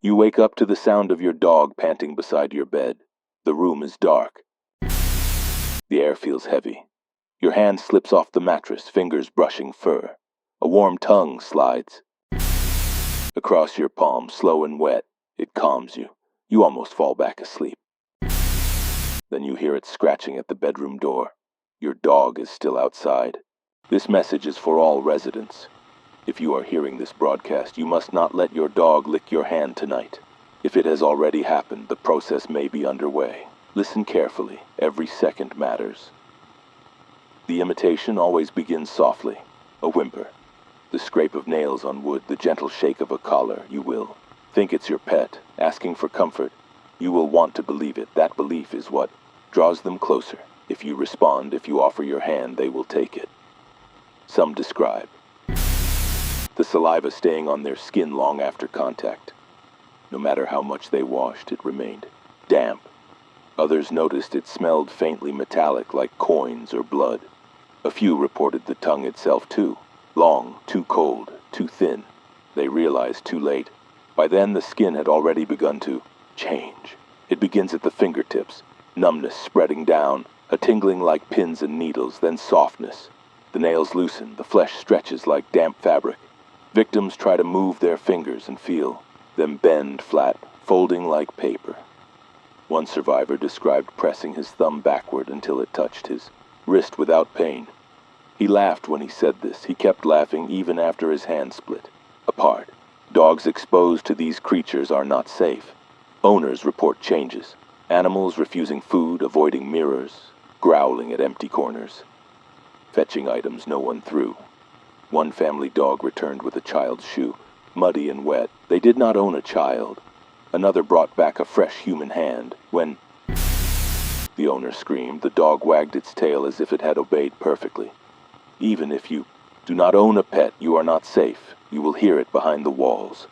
You wake up to the sound of your dog panting beside your bed. The room is dark. The air feels heavy. Your hand slips off the mattress, fingers brushing fur. A warm tongue slides across your palm, slow and wet. It calms you. You almost fall back asleep. Then you hear it scratching at the bedroom door. Your dog is still outside. This message is for all residents. If you are hearing this broadcast, you must not let your dog lick your hand tonight. If it has already happened, the process may be underway. Listen carefully. Every second matters. The imitation always begins softly. A whimper. The scrape of nails on wood, the gentle shake of a collar. You will think it's your pet, asking for comfort. You will want to believe it. That belief is what draws them closer. If you respond, if you offer your hand, they will take it. Some describe the saliva staying on their skin long after contact. No matter how much they washed, it remained damp. Others noticed it smelled faintly metallic, like coins or blood. A few reported the tongue itself too. Long, too cold, too thin. They realized too late. By then, the skin had already begun to change. It begins at the fingertips, numbness spreading down, a tingling like pins and needles, then softness. The nails loosen, the flesh stretches like damp fabric. Victims try to move their fingers and feel them bend flat, folding like paper. One survivor described pressing his thumb backward until it touched his wrist without pain. He laughed when he said this. He kept laughing even after his hand split apart. Dogs exposed to these creatures are not safe. Owners report changes. Animals refusing food, avoiding mirrors, growling at empty corners, fetching items no one threw. One family dog returned with a child's shoe, muddy and wet. They did not own a child. Another brought back a fresh human hand. When the owner screamed, the dog wagged its tail as if it had obeyed perfectly. Even if you do not own a pet, you are not safe. You will hear it behind the walls.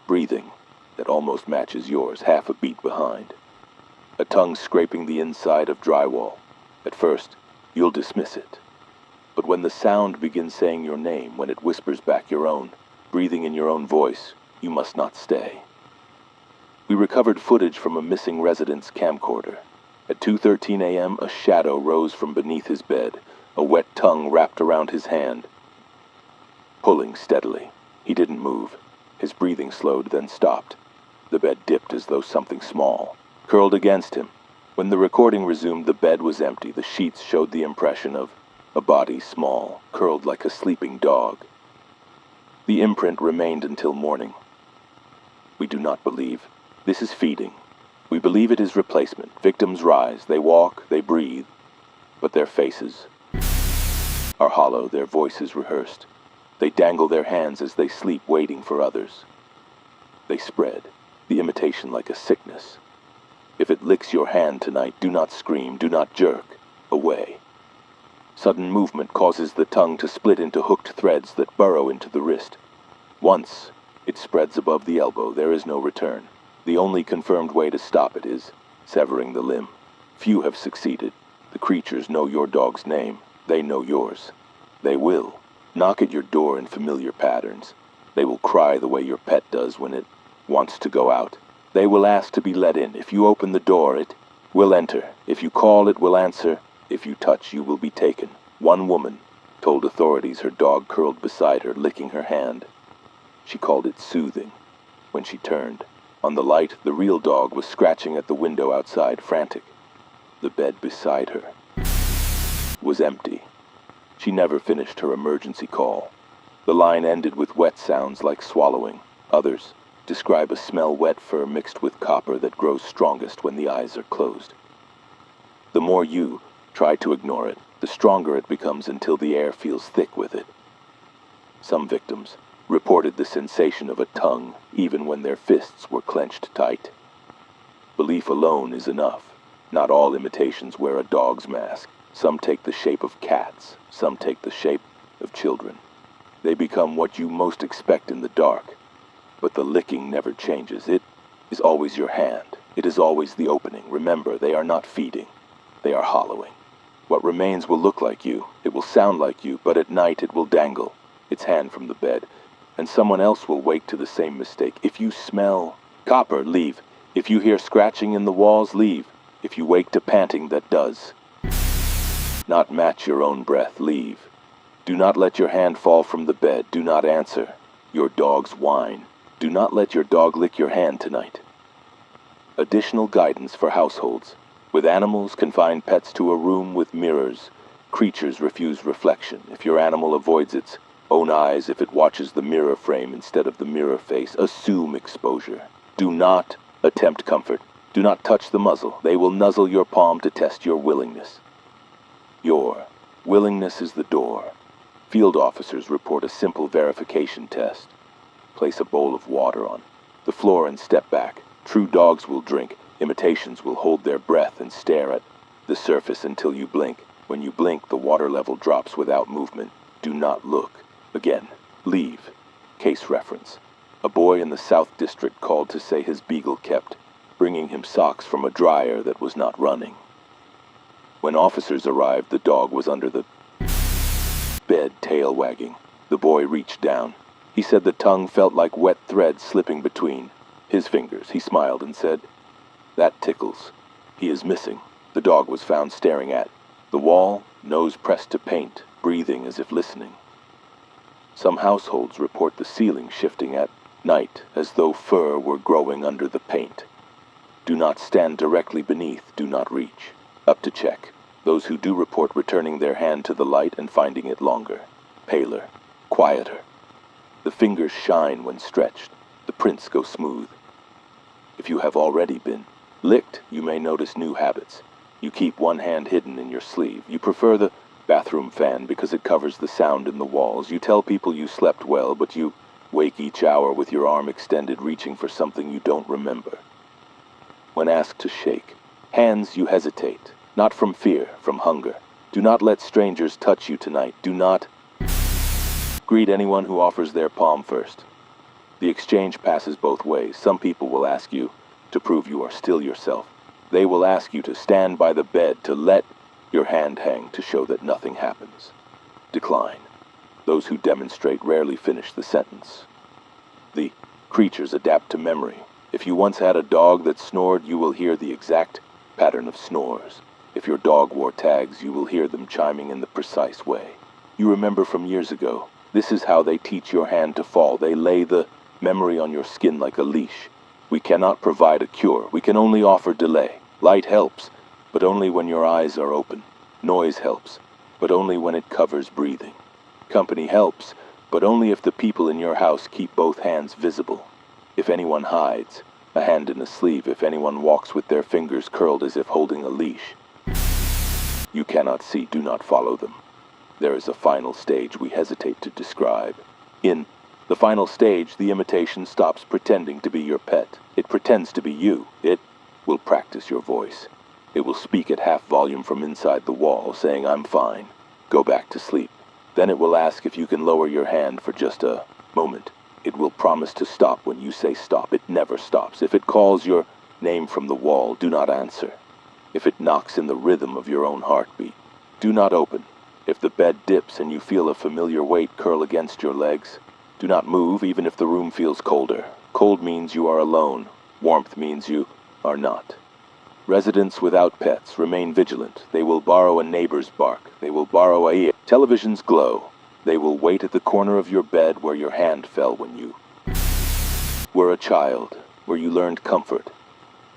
Breathing that almost matches yours, half a beat behind. A tongue scraping the inside of drywall. At first, you'll dismiss it. But when the sound begins saying your name, when it whispers back your own, breathing in your own voice, you must not stay. We recovered footage from a missing resident's camcorder. At 2:13 a.m., a shadow rose from beneath his bed, a wet tongue wrapped around his hand, pulling steadily. He didn't move. His breathing slowed, then stopped. The bed dipped as though something small curled against him. When the recording resumed, the bed was empty. The sheets showed the impression of a body small, curled like a sleeping dog. The imprint remained until morning. We do not believe. This is feeding. We believe it is replacement. Victims rise. They walk. They breathe. But their faces are hollow, their voices rehearsed. They dangle their hands as they sleep, waiting for others. They spread, the imitation like a sickness. If it licks your hand tonight, do not scream, do not jerk. Away. Sudden movement causes the tongue to split into hooked threads that burrow into the wrist. Once it spreads above the elbow, there is no return. The only confirmed way to stop it is severing the limb. Few have succeeded. The creatures know your dog's name. They know yours. They will knock at your door in familiar patterns. They will cry the way your pet does when it wants to go out. They will ask to be let in. If you open the door, it will enter. If you call, it will answer. If you touch, you will be taken. One woman told authorities her dog curled beside her, licking her hand. She called it soothing. When she turned, on the light, the real dog was scratching at the window outside, frantic. The bed beside her was empty. She never finished her emergency call. The line ended with wet sounds like swallowing. Others describe a smell wet fur mixed with copper that grows strongest when the eyes are closed. The more you try to ignore it, the stronger it becomes until the air feels thick with it. Some victims reported the sensation of a tongue even when their fists were clenched tight. Belief alone is enough. Not all imitations wear a dog's mask. Some take the shape of cats. Some take the shape of children. They become what you most expect in the dark. But the licking never changes. It is always your hand. It is always the opening. Remember, they are not feeding. They are hollowing. What remains will look like you. It will sound like you, but at night it will dangle, its hand from the bed. and someone else will wake to the same mistake. If you smell copper, leave. If you hear scratching in the walls, leave. If you wake to panting that does not match your own breath, leave. Do not let your hand fall from the bed. Do not answer your dog's whine. Do not let your dog lick your hand tonight. Additional guidance for households. With animals, confine pets to a room with mirrors. Creatures refuse reflection. If your animal avoids its own eyes, if it watches the mirror frame instead of the mirror face, assume exposure. Do not attempt comfort. Do not touch the muzzle. They will nuzzle your palm to test your willingness. Your willingness is the door. Field officers report a simple verification test. Place a bowl of water on the floor and step back. True dogs will drink. Imitations will hold their breath and stare at the surface until you blink. When you blink, the water level drops without movement. Do not look. Again, leave. Case reference. A boy in the South District called to say his beagle kept bringing him socks from a dryer that was not running. When officers arrived, the dog was under the bed, tail wagging. The boy reached down. He said the tongue felt like wet thread slipping between his fingers. He smiled and said, "That tickles." He is missing. The dog was found staring at the wall, nose pressed to paint, breathing as if listening. Some households report the ceiling shifting at night as though fur were growing under the paint. Do not stand directly beneath. Do not reach up to check. Those who do report returning their hand to the light and finding it longer, paler, quieter. The fingers shine when stretched. The prints go smooth. If you have already been licked, you may notice new habits. You keep one hand hidden in your sleeve. You prefer the bathroom fan because it covers the sound in the walls. You tell people you slept well, but you wake each hour with your arm extended, reaching for something you don't remember. When asked to shake hands, you hesitate, not from fear, from hunger. Do not let strangers touch you tonight. Do not greet anyone who offers their palm first. The exchange passes both ways. Some people will ask you to prove you are still yourself. They will ask you to stand by the bed, to let your hand hang, to show that nothing happens. Decline. Those who demonstrate rarely finish the sentence. The creatures adapt to memory. If you once had a dog that snored, you will hear the exact pattern of snores. If your dog wore tags, you will hear them chiming in the precise way. You remember from years ago. This is how they teach your hand to fall. They lay the memory on your skin like a leash. We cannot provide a cure. We can only offer delay. Light helps, but only when your eyes are open. Noise helps, but only when it covers breathing. Company helps, but only if the people in your house keep both hands visible. If anyone hides, a hand in a sleeve. If anyone walks with their fingers curled as if holding a leash, you cannot see. Do not follow them. There is a final stage we hesitate to describe. In the final stage, the imitation stops pretending to be your pet. It pretends to be you. It will practice your voice. It will speak at half volume from inside the wall, saying, "I'm fine. Go back to sleep." Then it will ask if you can lower your hand for just a moment. It will promise to stop when you say stop. It never stops. If it calls your name from the wall, do not answer. If it knocks in the rhythm of your own heartbeat, do not open. If the bed dips and you feel a familiar weight curl against your legs, do not move even if the room feels colder. Cold means you are alone. Warmth means you are not. Residents without pets remain vigilant. They will borrow a neighbor's bark. They will borrow a ear. Television's glow. They will wait at the corner of your bed where your hand fell when you were a child, where you learned comfort.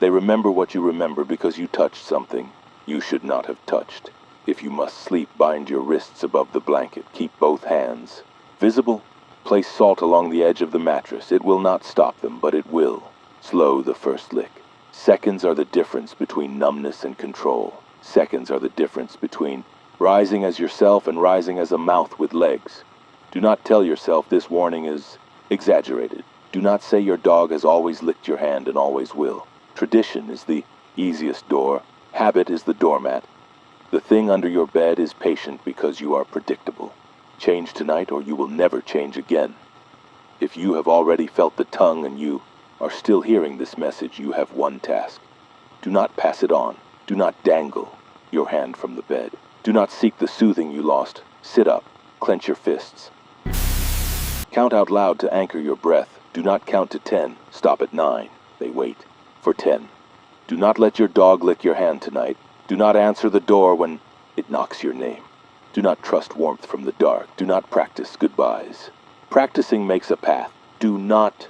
They remember what you remember because you touched something you should not have touched. If you must sleep, bind your wrists above the blanket. Keep both hands visible. Place salt along the edge of the mattress. It will not stop them, but it will slow the first lick. Seconds are the difference between numbness and control. Seconds are the difference between rising as yourself and rising as a mouth with legs. Do not tell yourself this warning is exaggerated. Do not say your dog has always licked your hand and always will. Tradition is the easiest door. Habit is the doormat. The thing under your bed is patient because you are predictable. Change tonight or you will never change again. If you have already felt the tongue and you are still hearing this message, you have one task. Do not pass it on. Do not dangle your hand from the bed. Do not seek the soothing you lost. Sit up. Clench your fists. Count out loud to anchor your breath. Do not count to 10. Stop at 9. They wait. For 10. Do not let your dog lick your hand tonight. Do not answer the door when it knocks your name. Do not trust warmth from the dark. Do not practice goodbyes. Practicing makes a path. Do not